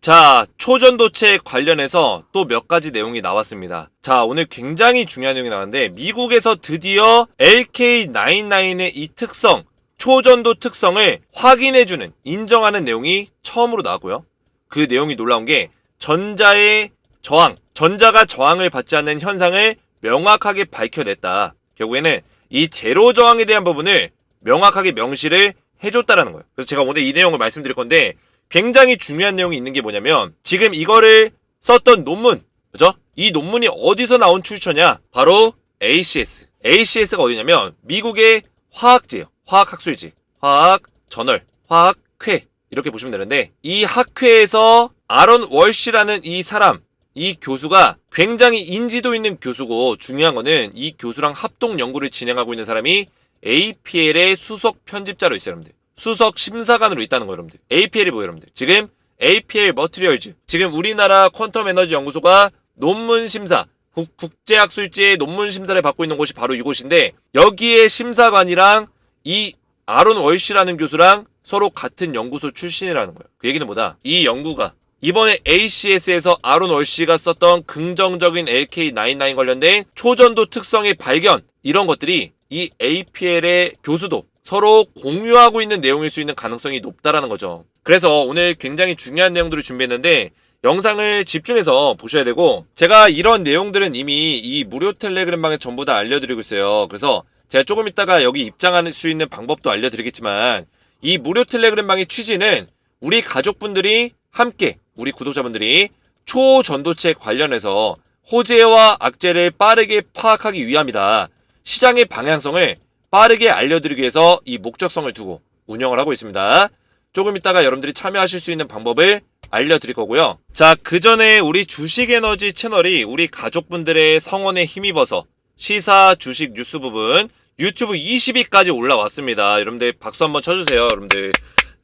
자, 초전도체 관련해서 또 몇 가지 내용이 나왔습니다. 자, 오늘 굉장히 중요한 내용이 나왔는데 미국에서 드디어 LK99의 이 특성, 초전도 특성을 확인해주는, 인정하는 내용이 처음으로 나왔고요. 그 내용이 놀라운 게 전자의 저항, 전자가 저항을 받지 않는 현상을 명확하게 밝혀냈다. 결국에는 이 제로 저항에 대한 부분을 명확하게 명시를 해줬다라는 거예요. 그래서 제가 오늘 이 내용을 말씀드릴 건데 굉장히 중요한 내용이 있는 게 뭐냐면 지금 이거를 썼던 논문, 그죠? 이 논문이 어디서 나온 출처냐? 바로 ACS. ACS가 어디냐면 미국의 화학지예요. 화학학술지, 화학저널, 화학회 이렇게 보시면 되는데 이 학회에서 아론 월시라는 이 사람, 이 교수가 굉장히 인지도 있는 교수고 중요한 거는 이 교수랑 합동 연구를 진행하고 있는 사람이 APL의 수석 편집자로 있어요, 여러분들. 수석 심사관으로 있다는 거예요, 여러분들. APL이 뭐예요, 여러분들? 지금 APL 머티리얼즈, 지금 우리나라 퀀텀 에너지 연구소가 논문 심사, 국제학술지의 논문 심사를 받고 있는 곳이 바로 이곳인데 여기에 심사관이랑 이 아론 월시라는 교수랑 서로 같은 연구소 출신이라는 거예요. 그 얘기는 뭐다? 이 연구가 이번에 ACS에서 아론 월시가 썼던 긍정적인 LK99 관련된 초전도 특성의 발견, 이런 것들이 이 APL의 교수도 서로 공유하고 있는 내용일 수 있는 가능성이 높다라는 거죠. 그래서 오늘 굉장히 중요한 내용들을 준비했는데 영상을 집중해서 보셔야 되고, 제가 이런 내용들은 이미 이 무료 텔레그램방에 전부 다 알려드리고 있어요. 그래서 제가 조금 있다가 여기 입장할 수 있는 방법도 알려드리겠지만 이 무료 텔레그램방의 취지는 우리 가족분들이 함께, 우리 구독자분들이 초전도체 관련해서 호재와 악재를 빠르게 파악하기 위함이다. 시장의 방향성을 빠르게 알려드리기 위해서 이 목적성을 두고 운영을 하고 있습니다. 조금 있다가 여러분들이 참여하실 수 있는 방법을 알려드릴 거고요. 자, 그 전에 우리 주식에너지 채널이 우리 가족분들의 성원에 힘입어서 시사 주식 뉴스 부분 유튜브 20위까지 올라왔습니다. 여러분들 박수 한번 쳐주세요. 여러분들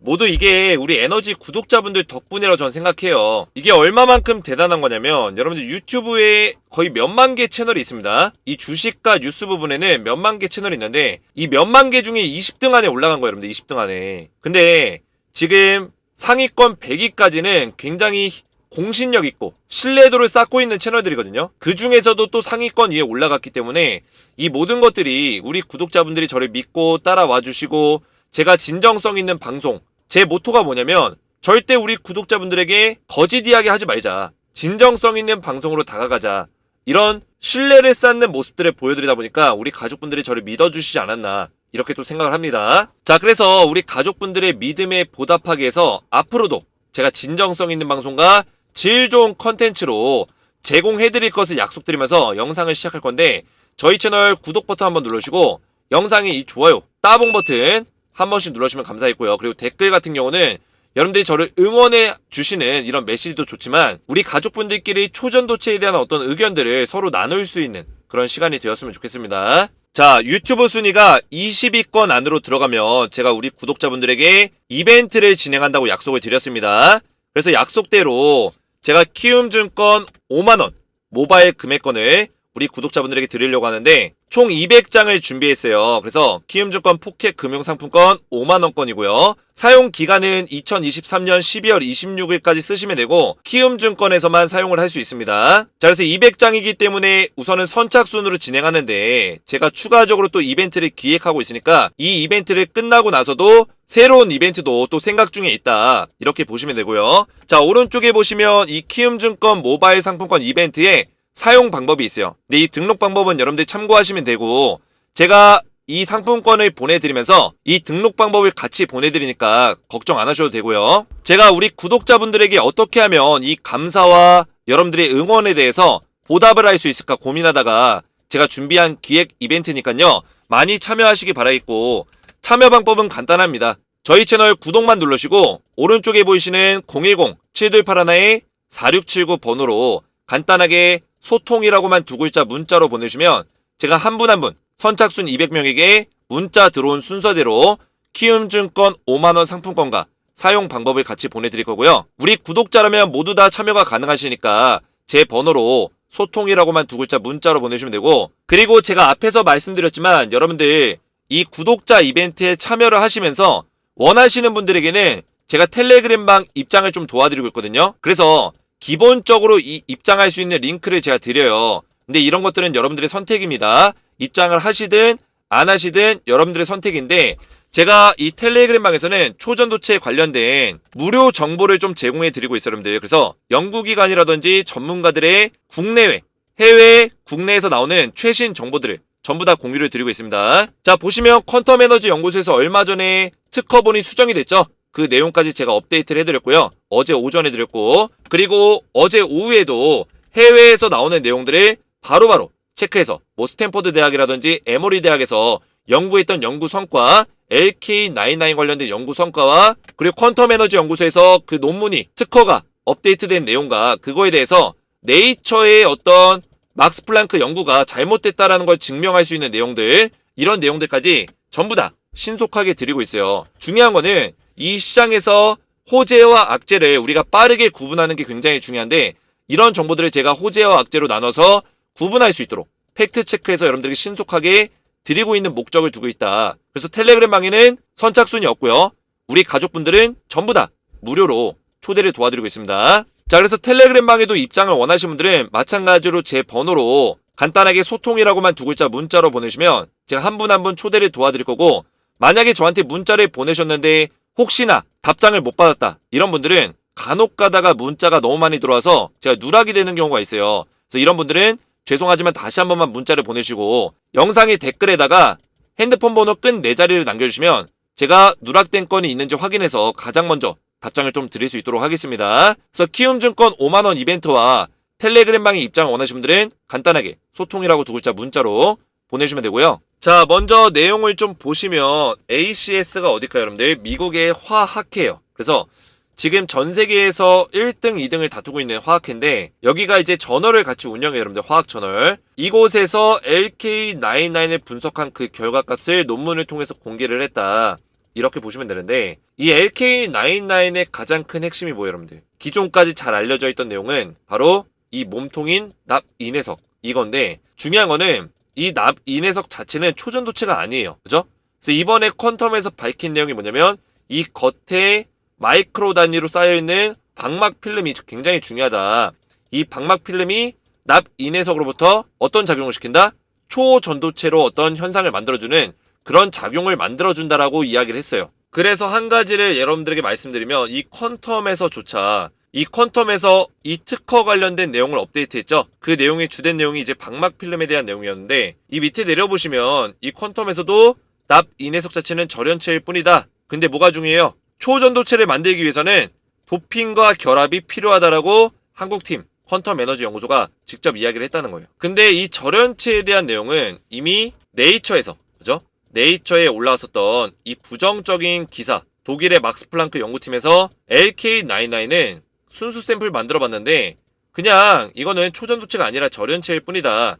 모두 이게 우리 에너지 구독자분들 덕분이라고 저는 생각해요. 이게 얼마만큼 대단한 거냐면 여러분들 유튜브에 거의 몇만 개 채널이 있습니다. 이 주식과 뉴스 부분에는 몇만 개 채널이 있는데 이 몇만 개 중에 20등 안에 올라간 거예요. 여러분들 20등 안에. 근데 지금 상위권 100위까지는 굉장히 공신력 있고 신뢰도를 쌓고 있는 채널들이거든요. 그 중에서도 또 상위권 위에 올라갔기 때문에 이 모든 것들이 우리 구독자분들이 저를 믿고 따라와 주시고, 제가 진정성 있는 방송, 제 모토가 뭐냐면 절대 우리 구독자분들에게 거짓 이야기 하지 말자, 진정성 있는 방송으로 다가가자, 이런 신뢰를 쌓는 모습들을 보여드리다 보니까 우리 가족분들이 저를 믿어주시지 않았나, 이렇게 또 생각을 합니다. 자, 그래서 우리 가족분들의 믿음에 보답하기 위해서 앞으로도 제가 진정성 있는 방송과 질 좋은 컨텐츠로 제공해드릴 것을 약속드리면서 영상을 시작할 건데, 저희 채널 구독 버튼 한번 눌러주시고 영상에 이 좋아요, 따봉 버튼 한 번씩 눌러주시면 감사하겠고요. 그리고 댓글 같은 경우는 여러분들이 저를 응원해 주시는 이런 메시지도 좋지만 우리 가족분들끼리 초전도체에 대한 어떤 의견들을 서로 나눌 수 있는 그런 시간이 되었으면 좋겠습니다. 자, 유튜브 순위가 20위권 안으로 들어가면 제가 우리 구독자분들에게 이벤트를 진행한다고 약속을 드렸습니다. 그래서 약속대로 제가 키움증권 5만원 모바일 금액권을 우리 구독자분들에게 드리려고 하는데 총 200장을 준비했어요. 그래서 키움증권 포켓 금융상품권 5만원권이고요. 사용기간은 2023년 12월 26일까지 쓰시면 되고 키움증권에서만 사용을 할 수 있습니다. 자, 그래서 200장이기 때문에 우선은 선착순으로 진행하는데 제가 추가적으로 또 이벤트를 기획하고 있으니까 이 이벤트를 끝나고 나서도 새로운 이벤트도 또 생각 중에 있다, 이렇게 보시면 되고요. 자, 오른쪽에 보시면 이 키움증권 모바일 상품권 이벤트에 사용 방법이 있어요. 근데 이 등록 방법은 여러분들이 참고하시면 되고, 제가 이 상품권을 보내드리면서 이 등록 방법을 같이 보내드리니까 걱정 안 하셔도 되고요. 제가 우리 구독자분들에게 어떻게 하면 이 감사와 여러분들의 응원에 대해서 보답을 할 수 있을까 고민하다가 제가 준비한 기획 이벤트니까요, 많이 참여하시기 바라겠고, 참여 방법은 간단합니다. 저희 채널 구독만 누르시고 오른쪽에 보이시는 010-7281-4679 번호로 간단하게 소통이라고만 두 글자 문자로 보내주면 제가 한 분 한 분 선착순 200명에게 문자 들어온 순서대로 키움증권 5만원 상품권과 사용 방법을 같이 보내드릴 거고요. 우리 구독자라면 모두 다 참여가 가능하시니까 제 번호로 소통이라고만 두 글자 문자로 보내주시면 되고, 그리고 제가 앞에서 말씀드렸지만 여러분들 이 구독자 이벤트에 참여를 하시면서 원하시는 분들에게는 제가 텔레그램방 입장을 좀 도와드리고 있거든요. 그래서 기본적으로 이 입장할 수 있는 링크를 제가 드려요. 근데 이런 것들은 여러분들의 선택입니다. 입장을 하시든 안 하시든 여러분들의 선택인데, 제가 이 텔레그램 방에서는 초전도체에 관련된 무료 정보를 좀 제공해 드리고 있어요, 여러분들. 그래서 연구기관이라든지 전문가들의 국내외, 해외, 국내에서 나오는 최신 정보들을 전부 다 공유를 드리고 있습니다. 자, 보시면 퀀텀 에너지 연구소에서 얼마 전에 특허본이 수정이 됐죠? 그 내용까지 제가 업데이트를 해드렸고요. 어제 오전에 드렸고, 그리고 어제 오후에도 해외에서 나오는 내용들을 바로바로 체크해서 뭐 스탠퍼드 대학이라든지 에머리 대학에서 연구했던 연구 성과, LK99 관련된 연구 성과와 그리고 퀀텀 에너지 연구소에서 그 논문이 특허가 업데이트된 내용과 그거에 대해서 네이처의 어떤 막스 플랑크 연구가 잘못됐다라는 걸 증명할 수 있는 내용들, 이런 내용들까지 전부 다 신속하게 드리고 있어요. 중요한 거는 이 시장에서 호재와 악재를 우리가 빠르게 구분하는 게 굉장히 중요한데, 이런 정보들을 제가 호재와 악재로 나눠서 구분할 수 있도록 팩트 체크해서 여러분들에게 신속하게 드리고 있는 목적을 두고 있다. 그래서 텔레그램 방에는 선착순이 없고요. 우리 가족분들은 전부 다 무료로 초대를 도와드리고 있습니다. 자, 그래서 텔레그램 방에도 입장을 원하시는 분들은 마찬가지로 제 번호로 간단하게 소통이라고만 두 글자 문자로 보내시면 제가 한 분 한 분 초대를 도와드릴 거고, 만약에 저한테 문자를 보내셨는데 혹시나 답장을 못 받았다, 이런 분들은 간혹 가다가 문자가 너무 많이 들어와서 제가 누락이 되는 경우가 있어요. 그래서 이런 분들은 죄송하지만 다시 한 번만 문자를 보내시고 영상의 댓글에다가 핸드폰 번호 끝 4자리를 남겨주시면 제가 누락된 건이 있는지 확인해서 가장 먼저 답장을 좀 드릴 수 있도록 하겠습니다. 그래서 키움증권 5만원 이벤트와 텔레그램 방에 입장을 원하시는 분들은 간단하게 소통이라고 두 글자 문자로 보내주시면 되고요. 자, 먼저 내용을 좀 보시면 ACS가 어딜까요, 여러분들? 미국의 화학회예요. 그래서 지금 전 세계에서 1등, 2등을 다투고 있는 화학회인데, 여기가 이제 저널을 같이 운영해요, 여러분들. 화학 저널. 이곳에서 LK99을 분석한 그 결과값을 논문을 통해서 공개를 했다, 이렇게 보시면 되는데, 이 LK99의 가장 큰 핵심이 뭐예요, 여러분들? 기존까지 잘 알려져 있던 내용은 바로 이 몸통인 납인해석, 이건데, 중요한 거는 이 납인해석 자체는 초전도체가 아니에요. 그죠? 그래서 이번에 퀀텀에서 밝힌 내용이 뭐냐면, 이 겉에 마이크로 단위로 쌓여있는 방막 필름이 굉장히 중요하다. 이 방막 필름이 납인해석으로부터 어떤 작용을 시킨다? 초전도체로 어떤 현상을 만들어주는 그런 작용을 만들어준다라고 이야기를 했어요. 그래서 한 가지를 여러분들에게 말씀드리면, 이 퀀텀에서조차, 이 퀀텀에서 이 특허 관련된 내용을 업데이트했죠. 그 내용의 주된 내용이 이제 방막 필름에 대한 내용이었는데, 이 밑에 내려보시면 이 퀀텀에서도 납인해석 자체는 절연체일 뿐이다. 근데 뭐가 중요해요? 초전도체를 만들기 위해서는 도핑과 결합이 필요하다라고 한국팀 퀀텀 에너지 연구소가 직접 이야기를 했다는 거예요. 근데 이 절연체에 대한 내용은 이미 네이처에서, 그죠? 네이처에 올라왔었던 이 부정적인 기사, 독일의 막스 플랑크 연구팀에서 LK99는 순수 샘플 만들어 봤는데 그냥 이거는 초전도체가 아니라 절연체일 뿐이다.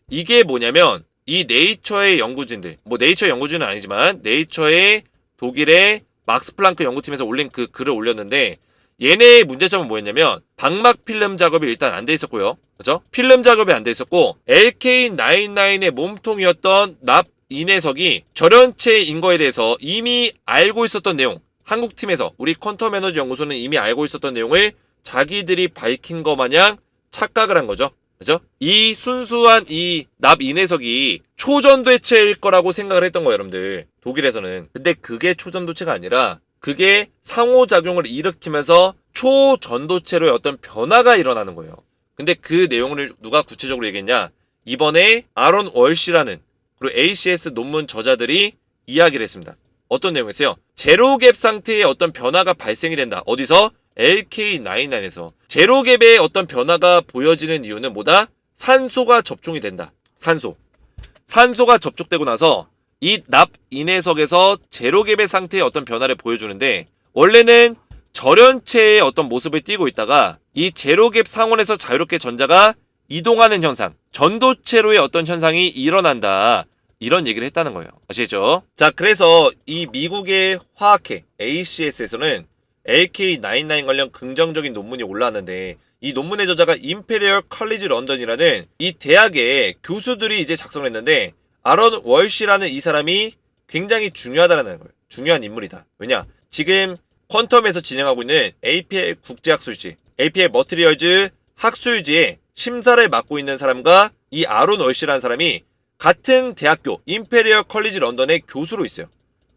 이게 뭐냐면, 이 네이처의 연구진들, 뭐 네이처의 연구진은 아니지만 네이처의 독일의 막스 플랑크 연구팀에서 올린 그 글을 올렸는데, 얘네의 문제점은 뭐였냐면 방막 필름 작업이 일단 안 돼 있었고요. 그죠? 필름 작업이 안 돼 있었고, LK99의 몸통이었던 납인해석이 절연체인 거에 대해서 이미 알고 있었던 내용, 한국팀에서 우리 퀀텀 에너지 연구소는 이미 알고 있었던 내용을 자기들이 밝힌 것 마냥 착각을 한 거죠. 그죠? 이 순수한 이 납인해석이 초전도체일 거라고 생각을 했던 거예요, 여러분들. 독일에서는. 근데 그게 초전도체가 아니라 그게 상호작용을 일으키면서 초전도체로의 어떤 변화가 일어나는 거예요. 근데 그 내용을 누가 구체적으로 얘기했냐? 이번에 아론 월시라는 그리고 ACS 논문 저자들이 이야기를 했습니다. 어떤 내용이었어요? 제로갭 상태의 어떤 변화가 발생이 된다. 어디서? LK99에서. 제로갭의 어떤 변화가 보여지는 이유는 뭐다? 산소가 접종이 된다. 산소가 접촉되고 나서 이 납인해석에서 제로갭의 상태의 어떤 변화를 보여주는데, 원래는 절연체의 어떤 모습을 띠고 있다가 이 제로갭 상온에서 자유롭게 전자가 이동하는 현상, 전도체로의 어떤 현상이 일어난다, 이런 얘기를 했다는 거예요. 아시겠죠? 자, 그래서 이 미국의 화학회 ACS에서는 LK99 관련 긍정적인 논문이 올라왔는데, 이 논문의 저자가 임페리얼 컬리지 런던이라는 이 대학의 교수들이 이제 작성을 했는데, 아론 월시라는 이 사람이 굉장히 중요하다는 거예요. 중요한 인물이다. 왜냐? 지금 퀀텀에서 진행하고 있는 APL 국제학술지, APL 머티리얼즈 학술지에 심사를 맡고 있는 사람과 이 아론 월시라는 사람이 같은 대학교 임페리얼 컬리지 런던의 교수로 있어요.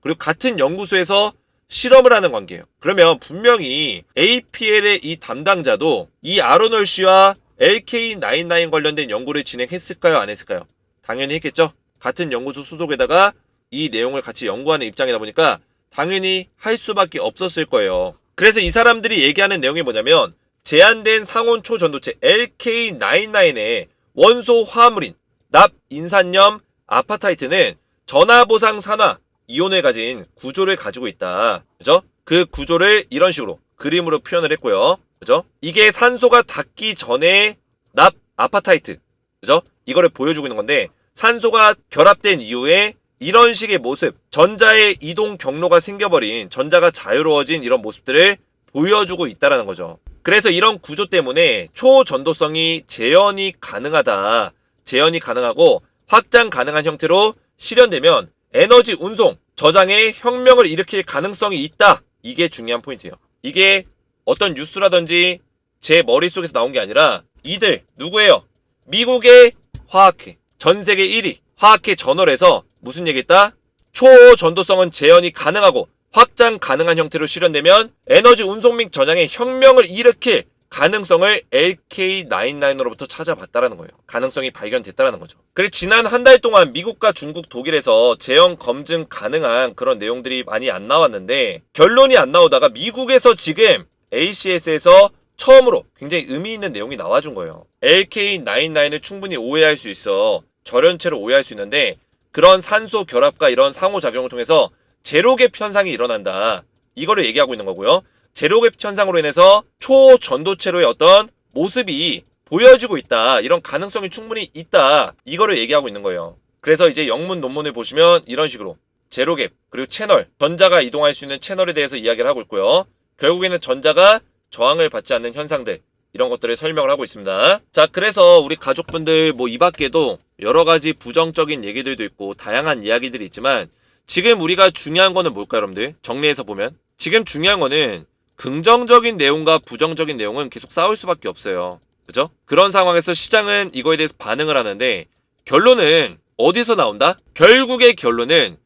그리고 같은 연구소에서 실험을 하는 관계예요. 그러면 분명히 APL의 이 담당자도 이 아론 월시와 LK99 관련된 연구를 진행했을까요? 안 했을까요? 당연히 했겠죠? 같은 연구소 소속에다가 이 내용을 같이 연구하는 입장이다 보니까 당연히 할 수밖에 없었을 거예요. 그래서 이 사람들이 얘기하는 내용이 뭐냐면 제한된 상온 초전도체 LK99의 원소 화합물인 납 인산염 아파타이트는 전하보상 산화 이온을 가진 구조를 가지고 있다. 그죠? 그 구조를 이런 식으로 그림으로 표현을 했고요. 그죠? 이게 산소가 닿기 전에 납 아파타이트. 그죠? 이거를 보여주고 있는 건데 산소가 결합된 이후에 이런 식의 모습, 전자의 이동 경로가 생겨버린, 전자가 자유로워진 이런 모습들을 보여주고 있다라는 거죠. 그래서 이런 구조 때문에 초전도성이 재현이 가능하다. 재현이 가능하고 확장 가능한 형태로 실현되면 에너지 운송, 저장에 혁명을 일으킬 가능성이 있다. 이게 중요한 포인트예요. 이게 어떤 뉴스라든지 제 머릿속에서 나온 게 아니라 이들 누구예요? 미국의 화학회, 전 세계 1위 화학회 저널에서 무슨 얘기했다? 초전도성은 재현이 가능하고 확장 가능한 형태로 실현되면 에너지 운송 및 저장에 혁명을 일으킬 가능성을 LK99으로부터 찾아봤다라는 거예요. 가능성이 발견됐다라는 거죠. 그래서 지난 한 달 동안 미국과 중국, 독일에서 재현 검증 가능한 그런 내용들이 많이 안 나왔는데 결론이 안 나오다가 미국에서 지금 ACS에서 처음으로 굉장히 의미 있는 내용이 나와준 거예요. LK99을 충분히 오해할 수 있어. 절연체로 오해할 수 있는데 그런 산소 결합과 이런 상호작용을 통해서 제로갭 현상이 일어난다. 이거를 얘기하고 있는 거고요. 제로갭 현상으로 인해서 초전도체로의 어떤 모습이 보여지고 있다. 이런 가능성이 충분히 있다. 이거를 얘기하고 있는 거예요. 그래서 이제 영문 논문을 보시면 이런 식으로 제로갭 그리고 채널, 전자가 이동할 수 있는 채널에 대해서 이야기를 하고 있고요. 결국에는 전자가 저항을 받지 않는 현상들 이런 것들을 설명을 하고 있습니다. 자, 그래서 우리 가족분들 뭐 이 밖에도 여러 가지 부정적인 얘기들도 있고 다양한 이야기들이 있지만 지금 우리가 중요한 거는 뭘까요, 여러분들? 정리해서 보면 지금 중요한 거는 긍정적인 내용과 부정적인 내용은 계속 싸울 수밖에 없어요. 그죠? 그런 상황에서 시장은 이거에 대해서 반응을 하는데 결론은 어디서 나온다? 결국의 결론은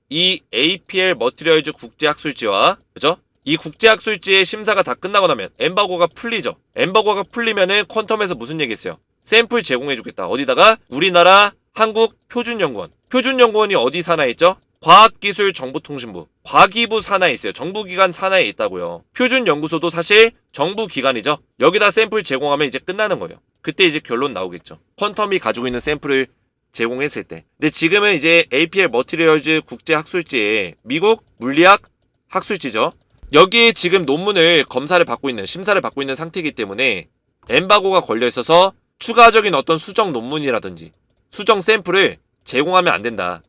이 APL 머티리얼즈 국제학술지와 그죠? 이 국제학술지의 심사가 다 끝나고 나면 엠바고가 풀리죠. 엠바고가 풀리면은 퀀텀에서 무슨 얘기 했어요? 샘플 제공해주겠다. 어디다가? 우리나라 한국 표준연구원. 표준연구원이 어디 산하에 있죠? 과학기술정보통신부. 과기부 산하에 있어요. 정부기관 산하에 있다고요. 표준연구소도 사실 정부기관이죠. 여기다 샘플 제공하면 이제 끝나는 거예요. 그때 이제 결론 나오겠죠. 퀀텀이 가지고 있는 샘플을 제공했을 때. 근데 지금은 이제 APL 머티리얼즈 국제학술지에 미국 물리학 학술지죠. 여기에 지금 논문을 검사를 받고 있는, 심사를 받고 있는 상태이기 때문에 엠바고가 걸려 있어서 추가적인 어떤 수정 논문이라든지 수정 샘플을 제공하면 안 된다.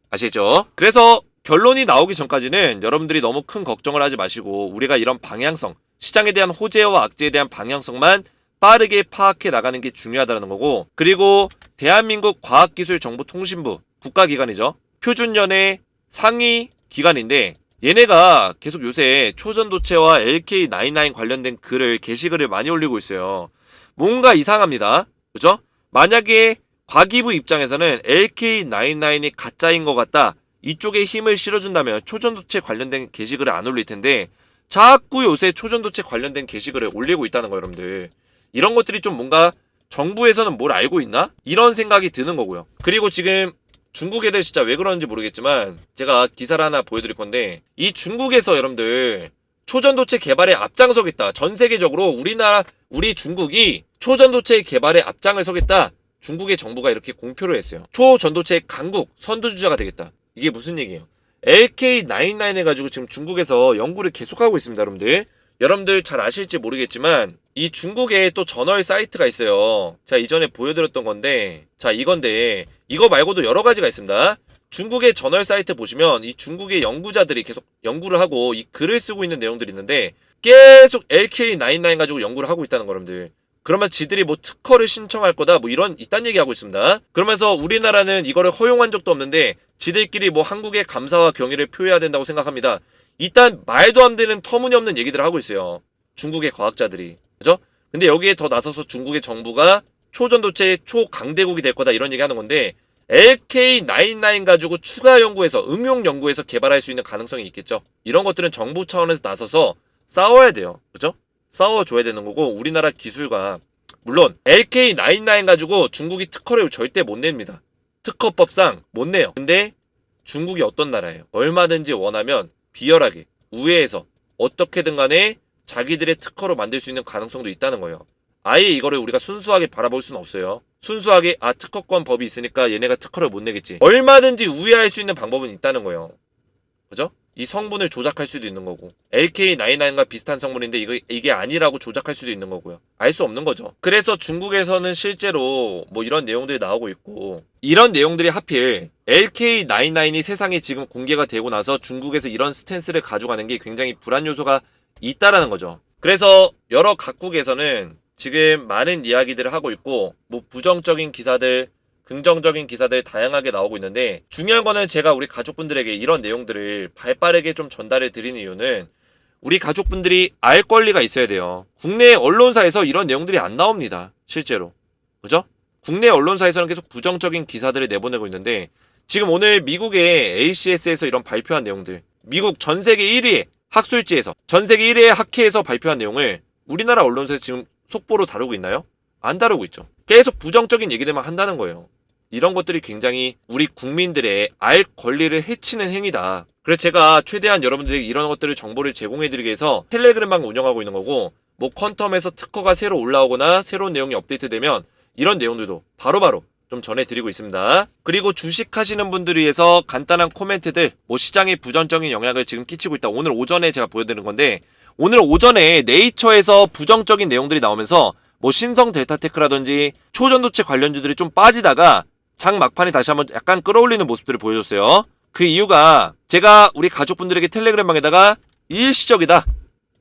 아시죠? 그래서 결론이 나오기 전까지는 여러분들이 너무 큰 걱정을 하지 마시고 우리가 이런 방향성, 시장에 대한 호재와 악재에 대한 방향성만 빠르게 파악해 나가는 게 중요하다는 거고, 그리고 대한민국 과학기술정보통신부 국가기관이죠. 표준연의 상위 기관인데 얘네가 계속 요새 초전도체와 LK99 관련된 글을 게시글을 많이 올리고 있어요. 뭔가 이상합니다. 그죠? 만약에 과기부 입장에서는 LK99이 가짜인 것 같다. 이쪽에 힘을 실어준다면 초전도체 관련된 게시글을 안 올릴 텐데 자꾸 요새 초전도체 관련된 게시글을 올리고 있다는 거예요, 여러분들. 이런 것들이 좀 뭔가 정부에서는 뭘 알고 있나? 이런 생각이 드는 거고요. 그리고 지금 중국 애들 진짜 왜 그러는지 모르겠지만 제가 기사를 하나 보여드릴 건데 이 중국에서 여러분들 초전도체 개발에 앞장서겠다. 전 세계적으로 우리 중국이 초전도체 개발에 앞장을 서겠다. 중국의 정부가 이렇게 공표를 했어요. 초전도체 강국 선두주자가 되겠다. 이게 무슨 얘기예요? LK99 해가지고 지금 중국에서 연구를 계속하고 있습니다, 여러분들. 여러분들 잘 아실지 모르겠지만 이 중국에 또 저널 사이트가 있어요. 제가 이전에 보여드렸던 건데 자 이건데 이거 말고도 여러 가지가 있습니다. 중국의 저널 사이트 보시면 이 중국의 연구자들이 계속 연구를 하고 이 글을 쓰고 있는 내용들이 있는데 계속 LK99 가지고 연구를 하고 있다는 거, 여러분들. 그러면서 지들이 뭐 특허를 신청할 거다 뭐 이딴 얘기하고 있습니다. 그러면서 우리나라는 이거를 허용한 적도 없는데 지들끼리 뭐 한국의 감사와 경의를 표해야 된다고 생각합니다. 일단 말도 안 되는 터무니없는 얘기들을 하고 있어요. 중국의 과학자들이. 그죠? 근데 여기에 더 나서서 중국의 정부가 초전도체 초강대국이 될 거다 이런 얘기 하는 건데 LK99 가지고 추가 연구해서 응용 연구해서 개발할 수 있는 가능성이 있겠죠. 이런 것들은 정부 차원에서 나서서 싸워야 돼요. 그죠? 싸워줘야 되는 거고 우리나라 기술가 물론 LK99 가지고 중국이 특허를 절대 못 냅니다. 특허법상 못 내요. 근데 중국이 어떤 나라예요? 얼마든지 원하면 비열하게 우회해서 어떻게든 간에 자기들의 특허로 만들 수 있는 가능성도 있다는 거예요. 아예 이거를 우리가 순수하게 바라볼 수는 없어요. 순수하게 특허권 법이 있으니까 얘네가 특허를 못 내겠지. 얼마든지 우회할 수 있는 방법은 있다는 거예요. 그죠? 이 성분을 조작할 수도 있는 거고 LK99과 비슷한 성분인데 이게 아니라고 조작할 수도 있는 거고요. 알 수 없는 거죠. 그래서 중국에서는 실제로 뭐 이런 내용들이 나오고 있고 이런 내용들이 하필 LK99이 세상에 지금 공개가 되고 나서 중국에서 이런 스탠스를 가져가는 게 굉장히 불안 요소가 있다라는 거죠. 그래서 여러 각국에서는 지금 많은 이야기들을 하고 있고 뭐 부정적인 기사들 긍정적인 기사들 다양하게 나오고 있는데 중요한 거는 제가 우리 가족분들에게 이런 내용들을 발빠르게 좀 전달해 드리는 이유는 우리 가족분들이 알 권리가 있어야 돼요. 국내 언론사에서 이런 내용들이 안 나옵니다. 실제로. 그죠? 국내 언론사에서는 계속 부정적인 기사들을 내보내고 있는데 지금 오늘 미국의 ACS에서 이런 발표한 내용들 미국 전 세계 1위의 학술지에서 전 세계 1위의 학회에서 발표한 내용을 우리나라 언론사에서 지금 속보로 다루고 있나요? 안 다루고 있죠. 계속 부정적인 얘기들만 한다는 거예요. 이런 것들이 굉장히 우리 국민들의 알 권리를 해치는 행위다. 그래서 제가 최대한 여러분들에게 이런 것들을 정보를 제공해드리기 위해서 텔레그램방을 운영하고 있는 거고 뭐 퀀텀에서 특허가 새로 올라오거나 새로운 내용이 업데이트되면 이런 내용들도 바로바로 좀 전해드리고 있습니다. 그리고 주식하시는 분들을 위해서 간단한 코멘트들 뭐 시장에 부정적인 영향을 지금 끼치고 있다. 오늘 오전에 제가 보여드리는 건데 오늘 오전에 네이처에서 부정적인 내용들이 나오면서 뭐 신성 델타테크라든지 초전도체 관련주들이 좀 빠지다가 장 막판에 다시 한번 약간 끌어올리는 모습들을 보여줬어요. 그 이유가 제가 우리 가족분들에게 텔레그램방에다가 일시적이다.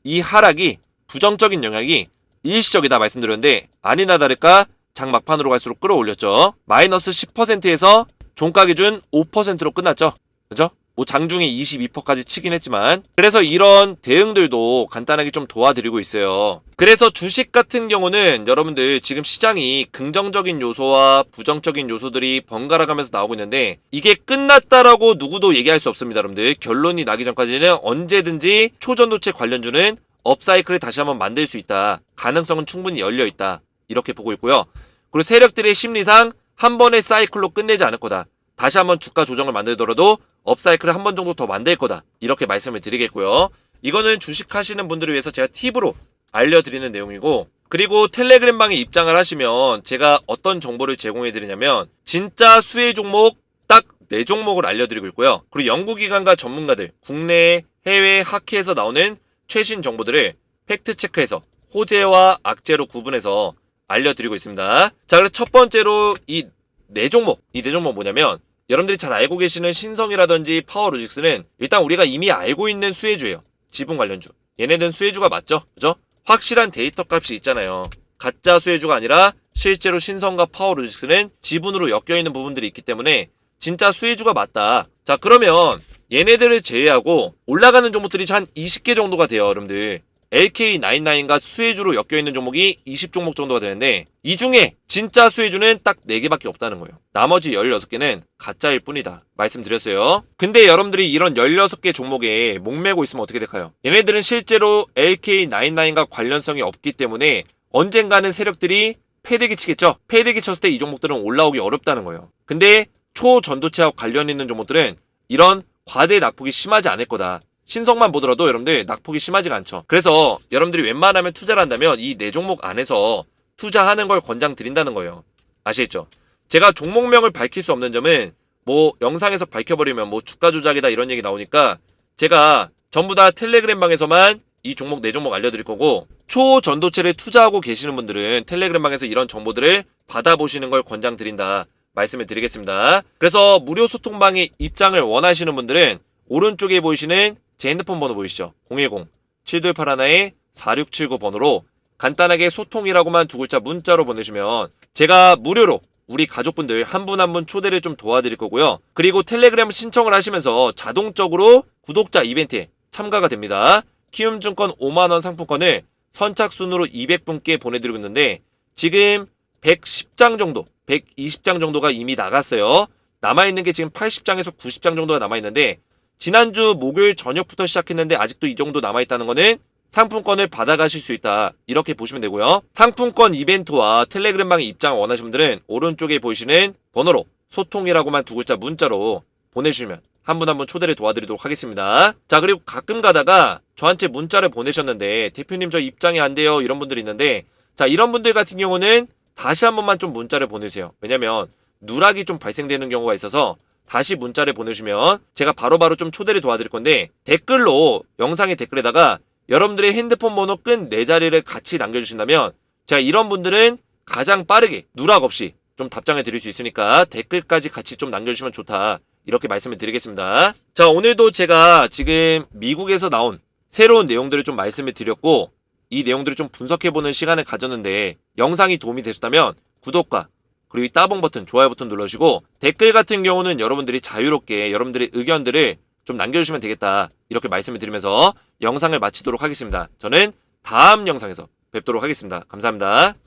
이 하락이 부정적인 영향이 일시적이다 말씀드렸는데 아니나 다를까 장 막판으로 갈수록 끌어올렸죠. 마이너스 10%에서 종가 기준 5%로 끝났죠. 그죠? 뭐 장중에 22%까지 치긴 했지만 그래서 이런 대응들도 간단하게 좀 도와드리고 있어요. 그래서 주식 같은 경우는 여러분들 지금 시장이 긍정적인 요소와 부정적인 요소들이 번갈아 가면서 나오고 있는데 이게 끝났다라고 누구도 얘기할 수 없습니다. 여러분들 결론이 나기 전까지는 언제든지 초전도체 관련주는 업사이클을 다시 한번 만들 수 있다. 가능성은 충분히 열려있다. 이렇게 보고 있고요. 그리고 세력들의 심리상 한 번의 사이클로 끝내지 않을 거다. 다시 한번 주가 조정을 만들더라도 업사이클을 한 번 정도 더 만들 거다. 이렇게 말씀을 드리겠고요. 이거는 주식하시는 분들을 위해서 제가 팁으로 알려드리는 내용이고 그리고 텔레그램방에 입장을 하시면 제가 어떤 정보를 제공해 드리냐면 진짜 수혜 종목 딱 4종목을 알려드리고 있고요. 그리고 연구기관과 전문가들 국내 해외 학회에서 나오는 최신 정보들을 팩트체크해서 호재와 악재로 구분해서 알려드리고 있습니다. 자, 그래서 첫 번째로 이 4종목 뭐냐면 여러분들이 잘 알고 계시는 신성이라든지 파워로직스는 일단 우리가 이미 알고 있는 수혜주예요. 지분 관련주. 얘네는 수혜주가 맞죠? 그죠? 확실한 데이터 값이 있잖아요. 가짜 수혜주가 아니라 실제로 신성과 파워로직스는 지분으로 엮여있는 부분들이 있기 때문에 진짜 수혜주가 맞다. 자, 그러면 얘네들을 제외하고 올라가는 종목들이 한 20개 정도가 돼요. 여러분들. LK99과 수혜주로 엮여있는 종목이 20종목 정도가 되는데 이 중에 진짜 수혜주는 딱 4개밖에 없다는 거예요. 나머지 16개는 가짜일 뿐이다. 말씀드렸어요. 근데 여러분들이 이런 16개 종목에 목매고 있으면 어떻게 될까요? 얘네들은 실제로 LK99과 관련성이 없기 때문에 언젠가는 세력들이 패대기 치겠죠? 패대기 쳤을 때 이 종목들은 올라오기 어렵다는 거예요. 근데 초전도체와 관련 있는 종목들은 이런 과대 낙폭이 심하지 않을 거다. 신성만 보더라도 여러분들 낙폭이 심하지가 않죠. 그래서 여러분들이 웬만하면 투자를 한다면 이 4종목 안에서 투자하는 걸 권장드린다는 거예요. 아시겠죠? 제가 종목명을 밝힐 수 없는 점은 뭐 영상에서 밝혀버리면 뭐 주가 조작이다 이런 얘기 나오니까 제가 전부 다 텔레그램방에서만 이 종목 4종목 알려드릴 거고 초전도체를 투자하고 계시는 분들은 텔레그램방에서 이런 정보들을 받아보시는 걸 권장드린다 말씀을 드리겠습니다. 그래서 무료 소통방에 입장을 원하시는 분들은 오른쪽에 보이시는 제 핸드폰 번호 보이시죠? 010-7281-4679번호로 간단하게 소통이라고만 2글자 문자로 보내주면 제가 무료로 우리 가족분들 한 분 한 분 초대를 좀 도와드릴 거고요. 그리고 텔레그램 신청을 하시면서 자동적으로 구독자 이벤트에 참가가 됩니다. 키움증권 5만원 상품권을 선착순으로 200분께 보내드리고 있는데 지금 110장 정도, 120장 정도가 이미 나갔어요. 남아있는 게 지금 80장에서 90장 정도가 남아있는데 지난주 목요일 저녁부터 시작했는데 아직도 이 정도 남아있다는 거는 상품권을 받아가실 수 있다. 이렇게 보시면 되고요. 상품권 이벤트와 텔레그램방에 입장 원하시는 분들은 오른쪽에 보이시는 번호로 소통이라고만 두 글자 문자로 보내주시면 한 분 한 분 초대를 도와드리도록 하겠습니다. 자, 그리고 가끔 가다가 저한테 문자를 보내셨는데 대표님 저 입장이 안 돼요 이런 분들이 있는데 자, 이런 분들 같은 경우는 다시 한 번만 좀 문자를 보내주세요. 왜냐면 누락이 좀 발생되는 경우가 있어서 다시 문자를 보내주면 제가 바로바로 좀 초대를 도와드릴 건데 댓글로 영상의 댓글에다가 여러분들의 핸드폰 번호 끈 4자리를 같이 남겨주신다면 제가 이런 분들은 가장 빠르게 누락 없이 좀 답장을 드릴 수 있으니까 댓글까지 같이 좀 남겨주시면 좋다. 이렇게 말씀을 드리겠습니다. 자, 오늘도 제가 지금 미국에서 나온 새로운 내용들을 좀 말씀을 드렸고 이 내용들을 좀 분석해보는 시간을 가졌는데 영상이 도움이 되셨다면 구독과 그리고 이 따봉 버튼, 좋아요 버튼 눌러주시고 댓글 같은 경우는 여러분들이 자유롭게 여러분들의 의견들을 좀 남겨주시면 되겠다. 이렇게 말씀을 드리면서 영상을 마치도록 하겠습니다. 저는 다음 영상에서 뵙도록 하겠습니다. 감사합니다.